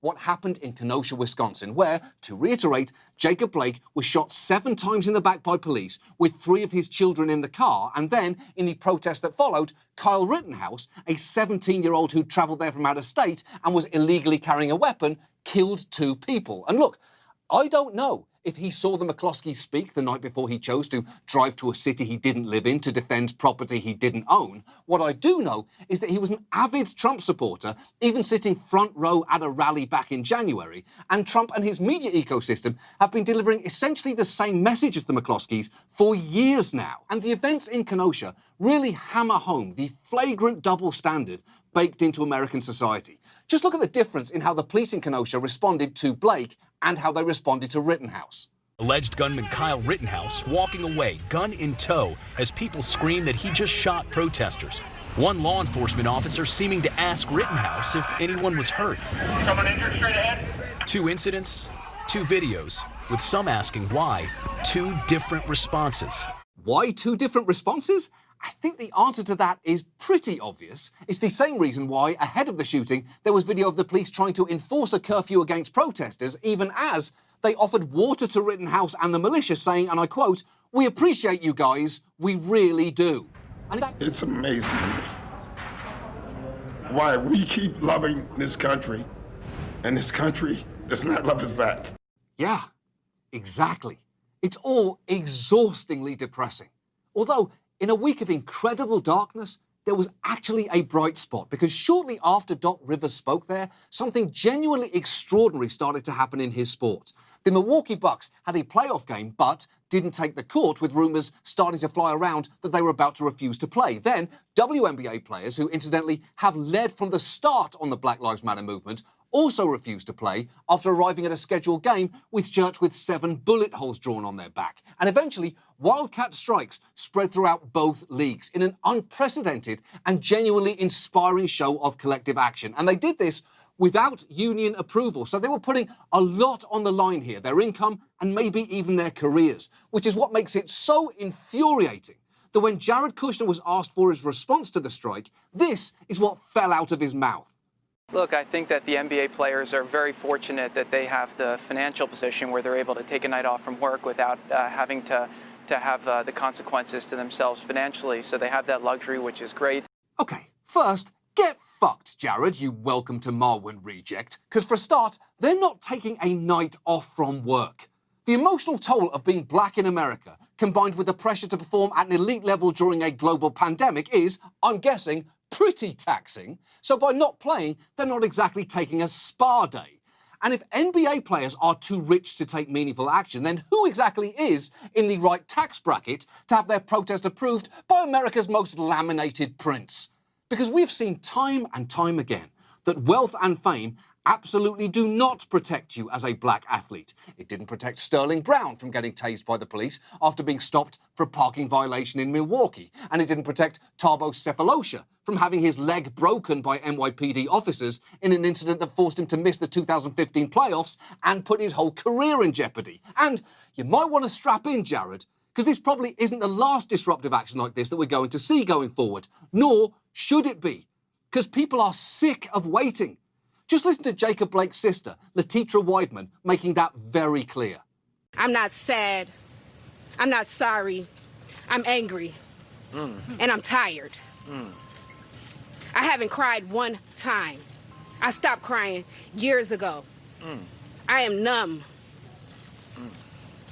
what happened in Kenosha, Wisconsin, where, to reiterate, Jacob Blake was shot 7 times in the back by police with 3 of his children in the car, and then, in the protest that followed, Kyle Rittenhouse, a 17-year-old who traveled there from out of state and was illegally carrying a weapon, killed 2 people. And look, I don't know if he saw the McCloskeys speak the night before he chose to drive to a city he didn't live in to defend property he didn't own. What I do know is that he was an avid Trump supporter, even sitting front row at a rally back in January. And Trump and his media ecosystem have been delivering essentially the same message as the McCloskeys for years now. And the events in Kenosha really hammer home the flagrant double standard baked into American society. Just look at the difference in how the police in Kenosha responded to Blake and how they responded to Rittenhouse. Alleged gunman Kyle Rittenhouse walking away, gun in tow, as people scream that he just shot protesters. One law enforcement officer seeming to ask Rittenhouse if anyone was hurt. Someone injured straight ahead? 2 incidents, 2 videos, with some asking why 2 different responses. Why 2 different responses? I think the answer to that is pretty obvious. It's the same reason why, ahead of the shooting, there was video of the police trying to enforce a curfew against protesters, even as they offered water to Rittenhouse and the militia, saying, and I quote, "We appreciate you guys, we really do." And it's amazing to me why we keep loving this country, and this country does not love us back. Yeah, exactly. It's all exhaustingly depressing. Although, in a week of incredible darkness, there was actually a bright spot, because shortly after Doc Rivers spoke there, something genuinely extraordinary started to happen in his sport. The Milwaukee Bucks had a playoff game, but didn't take the court, with rumors starting to fly around that they were about to refuse to play. Then, WNBA players, who incidentally have led from the start on the Black Lives Matter movement, also refused to play after arriving at a scheduled game with shirts with 7 bullet holes drawn on their back. And eventually, wildcat strikes spread throughout both leagues in an unprecedented and genuinely inspiring show of collective action. And they did this without union approval. So they were putting a lot on the line here, their income and maybe even their careers, which is what makes it so infuriating that when Jared Kushner was asked for his response to the strike, this is what fell out of his mouth. Look, I think that the NBA players are very fortunate that they have the financial position where they're able to take a night off from work without having to have the consequences to themselves financially. So they have that luxury, which is great. Okay, first, get fucked, Jared, you welcome to Marwin reject. Because for a start, they're not taking a night off from work. The emotional toll of being black in America, combined with the pressure to perform at an elite level during a global pandemic is, I'm guessing, pretty taxing. So by not playing, they're not exactly taking a spa day. And if NBA players are too rich to take meaningful action, then who exactly is in the right tax bracket to have their protest approved by America's most laminated prince? Because we've seen time and time again that wealth and fame absolutely do not protect you as a black athlete. It didn't protect Sterling Brown from getting tased by the police after being stopped for a parking violation in Milwaukee. And it didn't protect Thabo Sefolosha from having his leg broken by NYPD officers in an incident that forced him to miss the 2015 playoffs and put his whole career in jeopardy. And you might want to strap in, Jared, because this probably isn't the last disruptive action like this that we're going to see going forward, nor should it be, because people are sick of waiting. Just listen to Jacob Blake's sister, Letitra Weidman, making that very clear. I'm not sad. I'm not sorry. I'm angry. And I'm tired. I haven't cried one time. I stopped crying years ago. I am numb.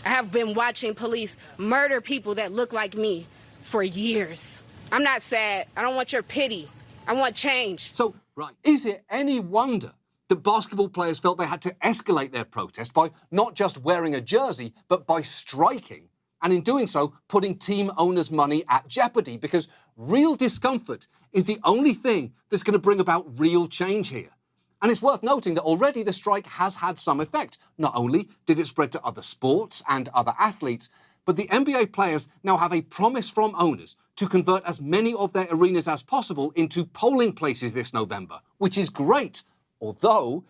I have been watching police murder people that look like me for years. I'm not sad. I don't want your pity. I want change. So, right, is it any wonder that basketball players felt they had to escalate their protest by not just wearing a jersey, but by striking, and in doing so, putting team owners' money at jeopardy? Because real discomfort is the only thing that's going to bring about real change here. And it's worth noting that already the strike has had some effect. Not only did it spread to other sports and other athletes, but the NBA players now have a promise from owners to convert as many of their arenas as possible into polling places this November, which is great. Although,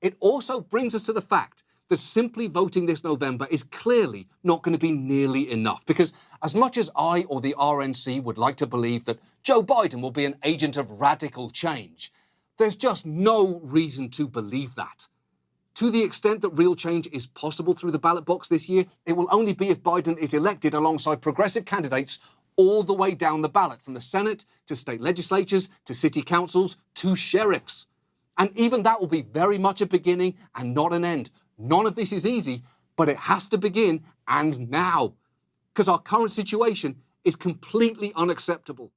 it also brings us to the fact that simply voting this November is clearly not going to be nearly enough. Because as much as I or the RNC would like to believe that Joe Biden will be an agent of radical change, there's just no reason to believe that. To the extent that real change is possible through the ballot box this year, it will only be if Biden is elected alongside progressive candidates all the way down the ballot, from the Senate to state legislatures to city councils to sheriffs. And even that will be very much a beginning and not an end. None of this is easy, but it has to begin, and now. Because our current situation is completely unacceptable.